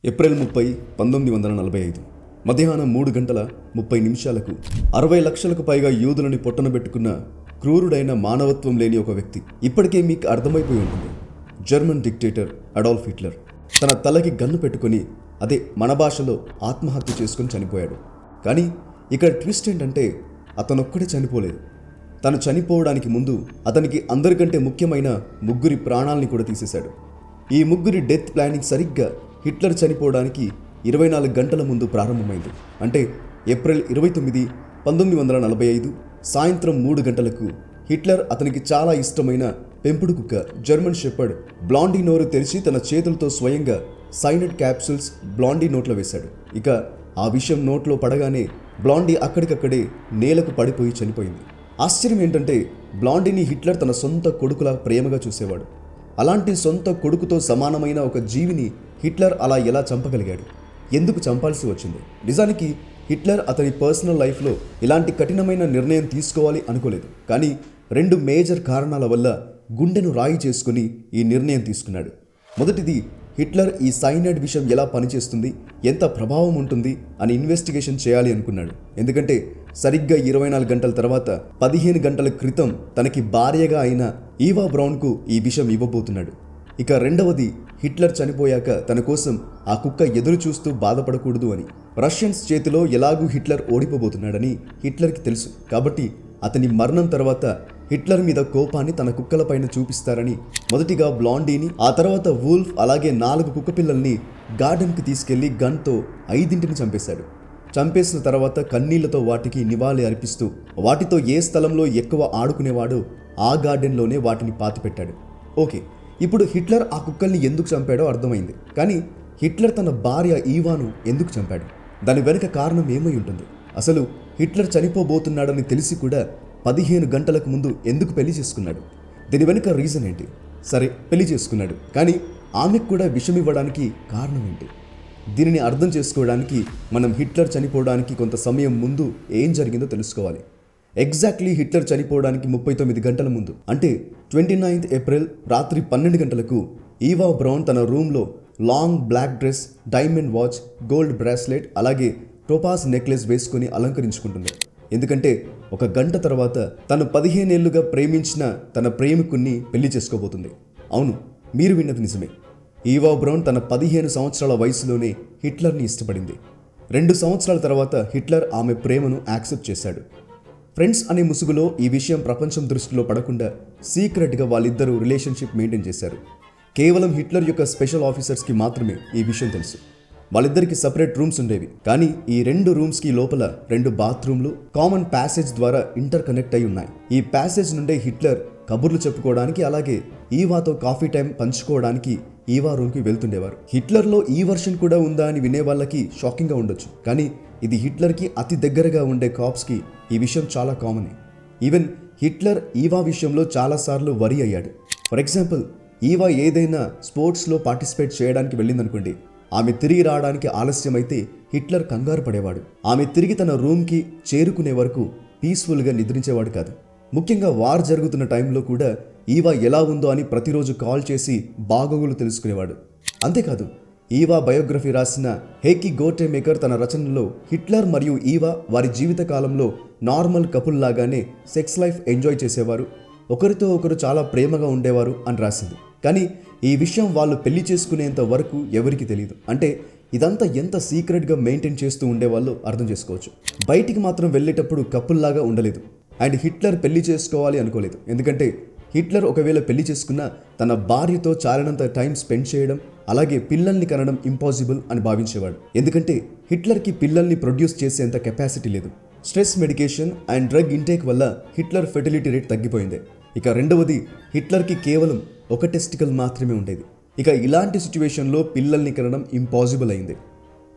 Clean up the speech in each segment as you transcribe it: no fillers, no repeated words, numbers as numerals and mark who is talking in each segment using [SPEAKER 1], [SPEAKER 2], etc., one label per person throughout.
[SPEAKER 1] April 30, 1945 మధ్యాహ్నం 3:30 60 లక్షలకు పైగా యూదులని పొట్టనబెట్టుకున్న క్రూరుడైన మానవత్వం లేని ఒక వ్యక్తి. ఇప్పటికే మీకు అర్థమైపోయి ఉంటుంది. జర్మన్ డిక్టేటర్ అడాల్ఫ్ హిట్లర్ తన తలకి గన్ను పెట్టుకుని, అదే మన భాషలో ఆత్మహత్య చేసుకుని చనిపోయాడు. కానీ ఇక్కడ ట్విస్ట్ ఏంటంటే అతనొక్కడే చనిపోలేదు. తను చనిపోవడానికి ముందు అతనికి అందరికంటే ముఖ్యమైన ముగ్గురి ప్రాణాలని కూడా తీసేశాడు. ఈ ముగ్గురి డెత్ ప్లానింగ్ సరిగ్గా హిట్లర్ చనిపోవడానికి 24 గంటల ముందు ప్రారంభమైంది. అంటే ఏప్రిల్ 29, 1945 సాయంత్రం 3 గంటలకు హిట్లర్ అతనికి చాలా ఇష్టమైన పెంపుడు కుక్క జర్మన్ షెపర్డ్ బ్లాండీ నోరు తెరిచి తన చేతులతో స్వయంగా సైనైడ్ క్యాప్సూల్స్ బ్లాండీ నోట్లో వేశాడు. ఇక ఆ విషయం నోట్లో పడగానే బ్లాండీ అక్కడికక్కడే నేలకు పడిపోయి చనిపోయింది. ఆశ్చర్యం ఏంటంటే బ్లాండీని హిట్లర్ తన సొంత కొడుకులా ప్రేమగా చూసేవాడు. అలాంటి సొంత కొడుకుతో సమానమైన ఒక జీవిని హిట్లర్ అలా ఎలా చంపగలిగాడు? ఎందుకు చంపాల్సి వచ్చింది? నిజానికి హిట్లర్ అతని పర్సనల్ లైఫ్లో ఇలాంటి కఠినమైన నిర్ణయం తీసుకోవాలి అనుకోలేదు. కానీ 2 మేజర్ కారణాల వల్ల గుండెను రాయి చేసుకుని ఈ నిర్ణయం తీసుకున్నాడు. మొదటిది, హిట్లర్ ఈ సైనైడ్ విషయం ఎలా పనిచేస్తుంది, ఎంత ప్రభావం ఉంటుంది అని ఇన్వెస్టిగేషన్ చేయాలి అనుకున్నాడు. ఎందుకంటే సరిగ్గా 24 గంటల తర్వాత 15 గంటల క్రితం తనకి భార్యగా అయిన ఈవా బ్రౌన్కు ఈ విషయం ఇవ్వబోతున్నాడు. ఇక రెండవది, హిట్లర్ చనిపోయాక తన కోసం ఆ కుక్క ఎదురు చూస్తూ బాధపడకూడదు అని. రష్యన్స్ చేతిలో ఎలాగూ హిట్లర్ ఓడిపోబోతున్నాడని హిట్లర్కి తెలుసు. కాబట్టి అతని మరణం తర్వాత హిట్లర్ మీద కోపాన్ని తన కుక్కలపైన చూపిస్తారని మొదటిగా బ్లాండీని, ఆ తర్వాత వూల్ఫ్, అలాగే 4 కుక్కపిల్లల్ని గార్డెన్కి తీసుకెళ్లి గన్తో 5 చంపేశాడు. చంపేసిన తర్వాత కన్నీళ్లతో వాటికి నివాళి అర్పిస్తూ వాటితో ఏ స్థలంలో ఎక్కువ ఆడుకునేవాడో ఆ గార్డెన్లోనే వాటిని పాతిపెట్టాడు. ఓకే, ఇప్పుడు హిట్లర్ ఆ కుక్కల్ని ఎందుకు చంపాడో అర్థమైంది. కానీ హిట్లర్ తన భార్య ఈవాను ఎందుకు చంపాడు? దాని వెనుక కారణం ఏమై ఉంటుంది? అసలు హిట్లర్ చనిపోబోతున్నాడని తెలిసి కూడా 15 గంటలకు ముందు ఎందుకు పెళ్లి చేసుకున్నాడు? దీని వెనుక రీజన్ ఏంటి? సరే, పెళ్లి చేసుకున్నాడు, కానీ ఆమెకు కూడా విషం ఇవ్వడానికి కారణం ఏంటి? దీనిని అర్థం చేసుకోవడానికి మనం హిట్లర్ చనిపోవడానికి కొంత సమయం ముందు ఏం జరిగిందో తెలుసుకోవాలి. ఎగ్జాక్ట్లీ హిట్లర్ చనిపోవడానికి 39 గంటల ముందు, అంటే 29 ఏప్రిల్ రాత్రి 12 గంటలకు ఈవా బ్రౌన్ తన రూమ్లో long black dress, diamond watch, gold bracelet, అలాగే టోపాస్ నెక్లెస్ వేసుకుని అలంకరించుకుంటుంది. ఎందుకంటే 1 గంట తర్వాత తను 15 ఏళ్లుగా ప్రేమించిన తన ప్రేమికుణ్ణి పెళ్లి చేసుకోబోతుంది. అవును, మీరు విన్నది నిజమే. ఈవా బ్రౌన్ తన 15 సంవత్సరాల వయసులోనే హిట్లర్ని ఇష్టపడింది. 2 సంవత్సరాల తర్వాత హిట్లర్ ఆమె ప్రేమను యాక్సెప్ట్ చేశాడు. ఫ్రెండ్స్ అనే ముసుగులో ఈ విషయం ప్రపంచం దృష్టిలో పడకుండా సీక్రెట్గా వాళ్ళిద్దరూ రిలేషన్షిప్ మెయింటైన్ చేశారు. కేవలం హిట్లర్ యొక్క స్పెషల్ ఆఫీసర్స్కి మాత్రమే ఈ విషయం తెలుసు. వాళ్ళిద్దరికి సపరేట్ రూమ్స్ ఉండేవి. కానీ ఈ 2 రూమ్స్కి లోపల 2 బాత్రూమ్లు కామన్ ప్యాసేజ్ ద్వారా ఇంటర్ కనెక్ట్ అయి ఉన్నాయి. ఈ ప్యాసేజ్ నుండే హిట్లర్ కబుర్లు చెప్పుకోవడానికి, అలాగే ఈవాతో కాఫీ టైం పంచుకోవడానికి ఈవా రూమ్కి వెళ్తుండేవారు. హిట్లర్లో ఈ వర్షన్ కూడా ఉందా అని వినే వాళ్ళకి షాకింగ్గా ఉండొచ్చు. కానీ ఇది హిట్లర్కి అతి దగ్గరగా ఉండే కాప్స్కి ఈ విషయం చాలా కామనే. ఈవెన్ హిట్లర్ ఈవా విషయంలో చాలాసార్లు వరి అయ్యాడు. ఫర్ ఎగ్జాంపుల్, ఈవా ఏదైనా స్పోర్ట్స్లో పార్టిసిపేట్ చేయడానికి వెళ్ళిందనుకోండి, ఆమె తిరిగి రావడానికి ఆలస్యమైతే హిట్లర్ కంగారు పడేవాడు. ఆమె తిరిగి తన రూమ్కి చేరుకునే వరకు పీస్ఫుల్గా నిద్రించేవాడు కాదు. ముఖ్యంగా వార్ జరుగుతున్న టైంలో కూడా ఈవా ఎలా ఉందో అని ప్రతిరోజు కాల్ చేసి బాగోగులు తెలుసుకునేవాడు. అంతేకాదు, ఈవా బయోగ్రఫీ రాసిన హేకి గోటెమేకర్ తన రచనలో హిట్లర్ మరియు ఈవా వారి జీవిత కాలంలో నార్మల్ కపుల్ లాగానే సెక్స్ లైఫ్ ఎంజాయ్ చేసేవారు, ఒకరితో ఒకరు చాలా ప్రేమగా ఉండేవారు అని రాసింది. కానీ ఈ విషయం వాళ్ళు పెళ్లి చేసుకునేంత వరకు ఎవరికి తెలియదు. అంటే ఇదంతా ఎంత సీక్రెట్గా మెయింటైన్ చేస్తూ ఉండేవాళ్ళు అర్థం చేసుకోవచ్చు. బయటికి మాత్రం వెళ్ళేటప్పుడు కపుల్ లాగా ఉండలేదు. అండ్ హిట్లర్ పెళ్లి చేసుకోవాలి అనుకోలేదు. ఎందుకంటే హిట్లర్ ఒకవేళ పెళ్లి చేసుకున్నా తన భార్యతో చాలినంత టైం స్పెండ్ చేయడం, అలాగే పిల్లల్ని కనడం ఇంపాసిబుల్ అని భావించేవాడు. ఎందుకంటే హిట్లర్కి పిల్లల్ని ప్రొడ్యూస్ చేసేంత కెపాసిటీ లేదు. Stress medication and drug intake వల్ల హిట్లర్ ఫెర్టిలిటీ రేట్ తగ్గిపోయింది. ఇక రెండవది, హిట్లర్కి కేవలం 1 టెస్టికల్ మాత్రమే ఉండేది. ఇక ఇలాంటి సిచ్యువేషన్లో పిల్లల్ని కనడం ఇంపాసిబుల్ అయింది.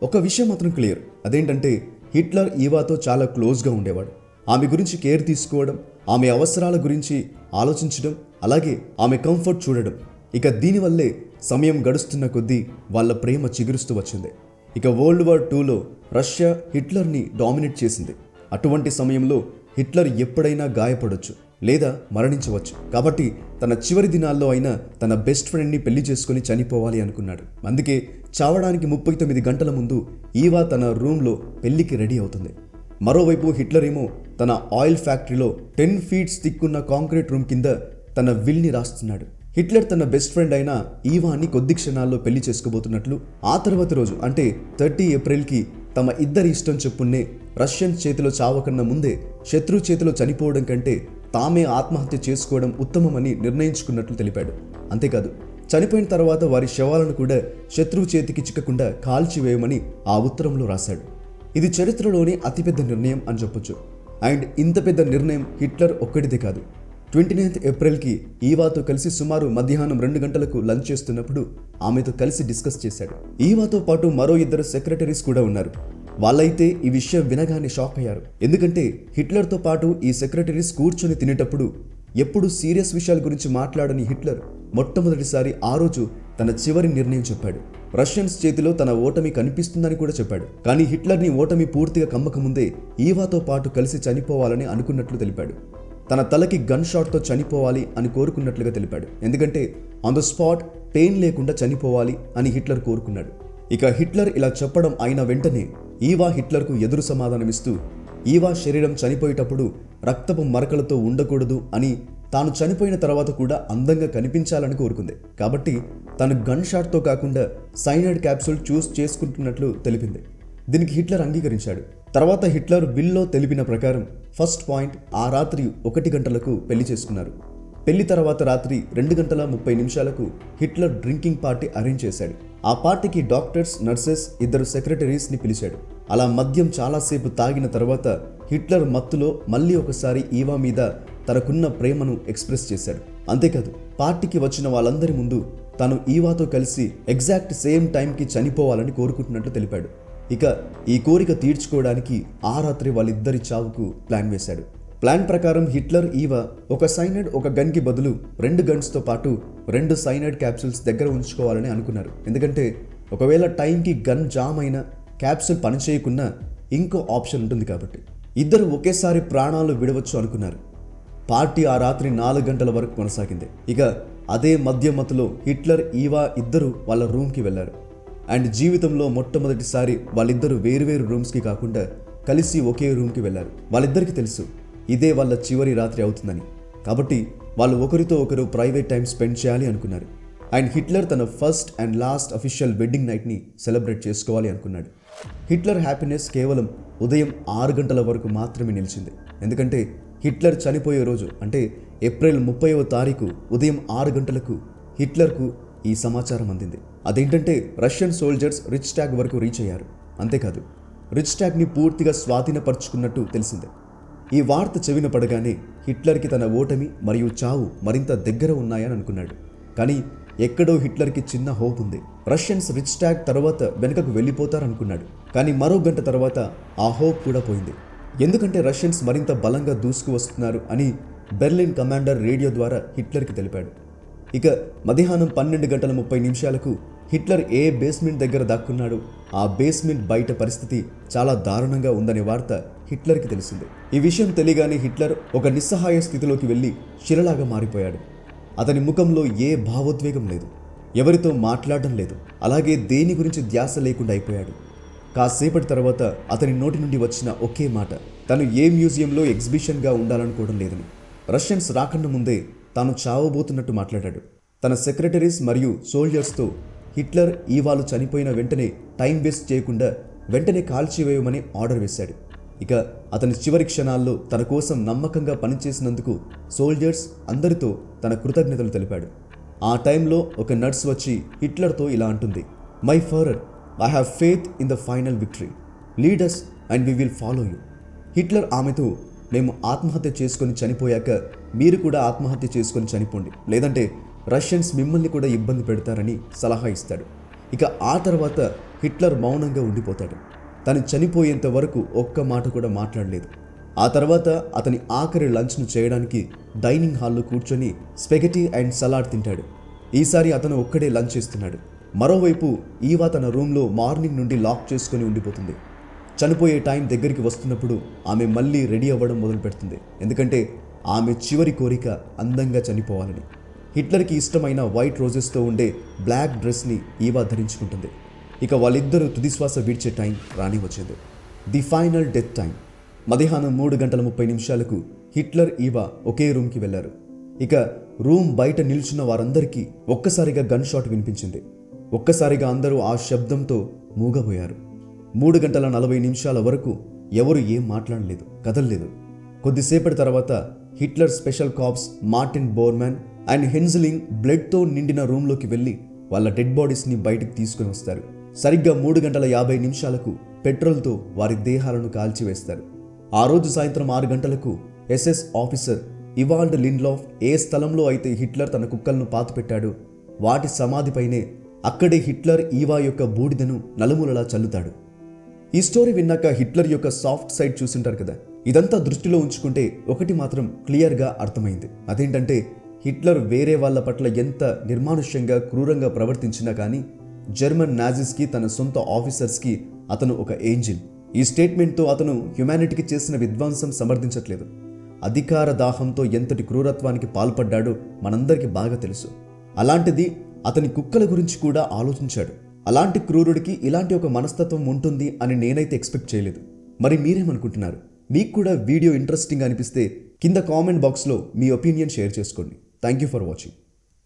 [SPEAKER 1] ఒక విషయం మాత్రం క్లియర్, అదేంటంటే హిట్లర్ ఈవాతో చాలా క్లోజ్గా ఉండేవాడు. ఆమె గురించి కేర్ తీసుకోవడం, ఆమె అవసరాల గురించి ఆలోచించడం, అలాగే ఆమె కంఫర్ట్ చూడడం. ఇక దీనివల్లే సమయం గడుస్తున్న కొద్దీ వాళ్ళ ప్రేమ చిగురుస్తూ వచ్చింది. ఇక వరల్డ్ వార్ 2లో రష్యా హిట్లర్ని డామినేట్ చేసింది. అటువంటి సమయంలో హిట్లర్ ఎప్పుడైనా గాయపడొచ్చు లేదా మరణించవచ్చు. కాబట్టి తన చివరి దినాల్లో అయినా తన బెస్ట్ ఫ్రెండ్ని పెళ్లి చేసుకుని చనిపోవాలి అనుకున్నాడు. అందుకే చావడానికి 39 గంటల ముందు ఈవా తన రూమ్లో పెళ్లికి రెడీ అవుతుంది. మరోవైపు హిట్లర్ ఏమో తన ఆయిల్ ఫ్యాక్టరీలో 10 ఫీట్స్ థిక్ ఉన్న కాంక్రీట్ రూమ్ కింద తన విల్ని రాస్తున్నాడు. హిట్లర్ తన బెస్ట్ ఫ్రెండ్ అయిన ఈవాని కొద్ది క్షణాల్లో పెళ్లి చేసుకోబోతున్నట్లు ఆ తర్వాత రోజు అంటే 30 ఏప్రిల్కి తమ ఇద్దరి ఇష్టం చెప్పున్నే రష్యన్ చేతిలో చావకన్నా ముందే శత్రు చేతిలో చనిపోవడం కంటే తామే ఆత్మహత్య చేసుకోవడం ఉత్తమమని నిర్ణయించుకున్నట్లు తెలిపాడు. అంతేకాదు చనిపోయిన తర్వాత వారి శవాలను కూడా శత్రువు చేతికి చిక్కకుండా కాల్చివేయమని ఆ ఉత్తరంలో రాశాడు. ఇది చరిత్రలోనే అతిపెద్ద నిర్ణయం అని చెప్పొచ్చు. అండ్ ఇంత పెద్ద నిర్ణయం హిట్లర్ ఒక్కడిదే కాదు. 29th ఏప్రిల్కి ఈవాతో కలిసి సుమారు మధ్యాహ్నం 2 గంటలకు లంచ్ చేస్తున్నప్పుడు ఆమెతో కలిసి డిస్కస్ చేశాడు. ఈవాతో పాటు మరో 2 సెక్రటరీస్ కూడా ఉన్నారు. వాళ్ళైతే ఈ విషయం వినగానే షాక్ అయ్యారు. ఎందుకంటే హిట్లర్తో పాటు ఈ సెక్రటరీస్ కూర్చొని తినేటప్పుడు ఎప్పుడు సీరియస్ విషయాల గురించి మాట్లాడని హిట్లర్ మొట్టమొదటిసారి ఆ రోజు తన చివరి నిర్ణయం చెప్పాడు. రష్యన్స్ చేతిలో తన ఓటమి కనిపిస్తుందని కూడా చెప్పాడు. కానీ హిట్లర్ని ఓటమి పూర్తిగా కమ్మకముందే ఈవాతో పాటు కలిసి చనిపోవాలని అనుకున్నట్లు తెలిపాడు. తన తలకి గన్ షాట్తో చనిపోవాలి అని కోరుకున్నట్లుగా తెలిపాడు. ఎందుకంటే ఆన్ ద స్పాట్ పెయిన్ లేకుండా చనిపోవాలి అని హిట్లర్ కోరుకున్నాడు. ఇక హిట్లర్ ఇలా చెప్పడం అయిన వెంటనే ఈవా హిట్లర్కు ఎదురు సమాధానమిస్తూ ఈవా శరీరం చనిపోయేటప్పుడు రక్తపు మరకలతో ఉండకూడదు అని, తాను చనిపోయిన తర్వాత కూడా అందంగా కనిపించాలని కోరుకుంది. కాబట్టి తను గన్ షాట్తో కాకుండా సైనైడ్ క్యాప్సూల్ చూస్ చేసుకుంటున్నట్లు తెలిపింది. దీనికి హిట్లర్ అంగీకరించాడు. తర్వాత హిట్లర్ విల్లో తెలిపిన ప్రకారం ఫస్ట్ పాయింట్ ఆ రాత్రి 1 గంటలకు పెళ్లి చేసుకున్నారు. పెళ్లి తర్వాత రాత్రి 2:30 హిట్లర్ డ్రింకింగ్ పార్టీ అరేంజ్ చేశాడు. ఆ పార్టీకి డాక్టర్స్, నర్సెస్, 2 సెక్రటరీస్ని పిలిచాడు. అలా మద్యం చాలాసేపు తాగిన తర్వాత హిట్లర్ మత్తులో మళ్ళీ ఒకసారి ఈవా మీద తనకున్న ప్రేమను ఎక్స్ప్రెస్ చేశాడు. అంతేకాదు పార్టీకి వచ్చిన వాళ్ళందరి ముందు తాను ఈవాతో కలిసి ఎగ్జాక్ట్ సేమ్ టైంకి చనిపోవాలని కోరుకుంటున్నట్లు తెలిపాడు. ఇక ఈ కోరిక తీర్చుకోవడానికి ఆ రాత్రి వాళ్ళిద్దరి చావుకు ప్లాన్ వేశాడు. ప్లాన్ ప్రకారం హిట్లర్, ఈవా ఒక సైనైడ్ ఒక గన్కి బదులు 2 గన్స్తో పాటు 2 సైనైడ్ క్యాప్సూల్స్ దగ్గర ఉంచుకోవాలని అనుకున్నారు. ఎందుకంటే ఒకవేళ టైంకి గన్ జామ్ అయినా క్యాప్సూల్ పనిచేయకున్నా ఇంకో ఆప్షన్ ఉంటుంది కాబట్టి ఇద్దరు ఒకేసారి ప్రాణాలు విడవచ్చు అనుకున్నారు. పార్టీ ఆ రాత్రి 4 గంటల వరకు కొనసాగింది. ఇక అదే మధ్యమతులో హిట్లర్, ఈవా ఇద్దరు వాళ్ళ రూమ్కి వెళ్లారు. అండ్ జీవితంలో మొట్టమొదటిసారి వాళ్ళిద్దరూ వేరువేరు రూమ్స్కి కాకుండా కలిసి ఒకే రూమ్కి వెళ్లారు. వాళ్ళిద్దరికీ తెలుసు ఇదే వాళ్ళ చివరి రాత్రి అవుతుందని. కాబట్టి వాళ్ళు ఒకరితో ఒకరు ప్రైవేట్ టైం స్పెండ్ చేయాలి అనుకున్నారు. అండ్ హిట్లర్ తన first and last official wedding నైట్ని సెలబ్రేట్ చేసుకోవాలి అనుకున్నాడు. హిట్లర్ హ్యాపీనెస్ కేవలం ఉదయం 6 గంటల వరకు మాత్రమే నిలిచింది. ఎందుకంటే హిట్లర్ చనిపోయే రోజు అంటే ఏప్రిల్ 30వ తారీఖు ఉదయం 6 గంటలకు హిట్లర్కు ఈ సమాచారం అందింది. అదేంటంటే రష్యన్ సోల్జర్స్ రిచ్స్టాగ్ వరకు రీచ్ అయ్యారు. అంతేకాదు రిచ్స్టాగ్ని పూర్తిగా స్వాధీనపరుచుకున్నట్టు తెలిసిందే. ఈ వార్త చెవిన పడగానే హిట్లర్కి తన ఓటమి మరియు చావు మరింత దగ్గర ఉన్నాయని అనుకున్నాడు. కానీ ఎక్కడో హిట్లర్కి చిన్న హోప్ ఉంది. రష్యన్స్ రిచ్స్టాగ్ తర్వాత వెనుకకు వెళ్ళిపోతారనుకున్నాడు. కానీ మరో గంట తర్వాత ఆ హోప్ కూడా పోయింది. ఎందుకంటే రష్యన్స్ మరింత బలంగా దూసుకు వస్తున్నారు అని బెర్లిన్ కమాండర్ రేడియో ద్వారా హిట్లర్కి తెలిపాడు. ఇక మధ్యాహ్నం 12:30 హిట్లర్ ఏ బేస్మెంట్ దగ్గర దాక్కున్నాడో ఆ బేస్మెంట్ బయట పరిస్థితి చాలా దారుణంగా ఉందనే వార్త హిట్లర్కి తెలిసింది. ఈ విషయం తెలియగానే హిట్లర్ ఒక నిస్సహాయ స్థితిలోకి వెళ్ళి శిలలాగా మారిపోయాడు. అతని ముఖంలో ఏ భావోద్వేగం లేదు, ఎవరితో మాట్లాడడం లేదు, అలాగే దేని గురించి ధ్యాస లేకుండా అయిపోయాడు. కాసేపటి తర్వాత అతని నోటి నుండి వచ్చిన ఒకే మాట, తను ఏ మ్యూజియంలో ఎగ్జిబిషన్గా ఉండాలనుకోవడం లేదని. రష్యన్స్ రాకన్నా ముందే తాను చావబోతున్నట్టు మాట్లాడాడు. తన సెక్రటరీస్ మరియు సోల్జర్స్తో హిట్లర్ ఈవాలు చనిపోయిన వెంటనే టైం వేస్ట్ చేయకుండా వెంటనే కాల్చివేయమని ఆర్డర్ వేశాడు. ఇక అతని చివరి క్షణాల్లో తన కోసం నమ్మకంగా పనిచేసినందుకు సోల్జర్స్ అందరితో తన కృతజ్ఞతలు తెలిపాడు. ఆ టైంలో ఒక నర్స్ వచ్చి హిట్లర్తో ఇలా అంటుంది, my father, I have faith in the final victory, lead us and we will follow you. Hitler ఆమెతో, మేము ఆత్మహత్య చేసుకొని చనిపోయాక మీరు కూడా ఆత్మహత్య చేసుకొని చనిపోండి, లేదంటే రష్యన్స్ మిమ్మల్ని కూడా ఇబ్బంది పెడతారని సలహా ఇస్తాడు. ఇక ఆ తర్వాత హిట్లర్ మౌనంగా ఉండిపోతాడు. తను చనిపోయేంత వరకు ఒక్క మాట కూడా మాట్లాడలేదు. ఆ తర్వాత అతని ఆఖరి లంచ్ను చేయడానికి డైనింగ్ హాల్లో కూర్చొని స్పెగటీ అండ్ సలాడ్ తింటాడు. ఈసారి అతను ఒక్కడే లంచ్ చేస్తున్నాడు. మరోవైపు ఈవా తన రూమ్లో మార్నింగ్ నుండి లాక్ చేసుకొని ఉండిపోతుంది. చనిపోయే టైం దగ్గరికి వస్తున్నప్పుడు ఆమె మళ్ళీ రెడీ అవ్వడం మొదలు పెడుతుంది. ఎందుకంటే ఆమె చివరి కోరిక అందంగా చనిపోవాలని. హిట్లర్కి ఇష్టమైన వైట్ రోజెస్తో ఉండే బ్లాక్ డ్రెస్ని ఈవా ధరించుకుంటుంది. ఇక వాళ్ళిద్దరూ తుదిశ్వాస విడిచే టైం రాని వచ్చింది. The final death time. మధ్యాహ్నం 3:30 హిట్లర్ ఈవా ఒకే రూమ్కి వెళ్లారు. ఇక రూమ్ బయట నిల్చున్న వారందరికీ ఒక్కసారిగా గన్ షాట్ వినిపించింది. ఒక్కసారిగా అందరూ ఆ శబ్దంతో మూగబోయారు. 3:40 వరకు ఎవరు ఏం మాట్లాడలేదు, కదలలేదు. కొద్దిసేపటి తర్వాత Hitler special cops Martin Bormann and Heinz Linge బ్లడ్తో నిండిన రూమ్లోకి వెళ్ళి వాళ్ళ డెడ్ బాడీస్ని బయటకు తీసుకుని వస్తారు. సరిగ్గా 3:50 పెట్రోల్తో వారి దేహాలను కాల్చివేస్తారు. ఆ రోజు సాయంత్రం 6 గంటలకు ఎస్ఎస్ ఆఫీసర్ ఇవాల్డ్ లిండ్లాఫ్ ఏ స్థలంలో అయితే హిట్లర్ తన కుక్కలను పాతిపెట్టాడో వాటి సమాధిపైనే అక్కడే హిట్లర్ ఈవా యొక్క బూడిదను నలుమూలలా చల్లుతాడు. ఈ స్టోరీ విన్నాక హిట్లర్ యొక్క సాఫ్ట్ సైడ్ చూసింటారు కదా. ఇదంతా దృష్టిలో ఉంచుకుంటే ఒకటి మాత్రం క్లియర్గా అర్థమైంది. అదేంటంటే హిట్లర్ వేరే వాళ్ళ పట్ల ఎంత నిర్మానుష్యంగా క్రూరంగా ప్రవర్తించినా కానీ జర్మన్ నాజీస్కి తన సొంత ఆఫీసర్స్కి అతను ఒక ఏంజిల్. ఈ స్టేట్మెంట్తో అతను హ్యుమానిటీకి చేసిన విధ్వంసం సమర్థించట్లేదు. అధికార దాహంతో ఎంతటి క్రూరత్వానికి పాల్పడ్డాడో మనందరికీ బాగా తెలుసు. అలాంటిది అతని కుక్కల గురించి కూడా ఆలోచించాడు. అలాంటి క్రూరుడికి ఇలాంటి ఒక మనస్తత్వం ఉంటుంది అని నేనైతే ఎక్స్పెక్ట్ చేయలేదు. మరి మీరేమనుకుంటున్నారు? మీకు కూడా వీడియో ఇంట్రెస్టింగ్ అనిపిస్తే కింద కామెంట్ బాక్స్లో మీ ఒపీనియన్ షేర్ చేసుకోండి. Thank you for watching.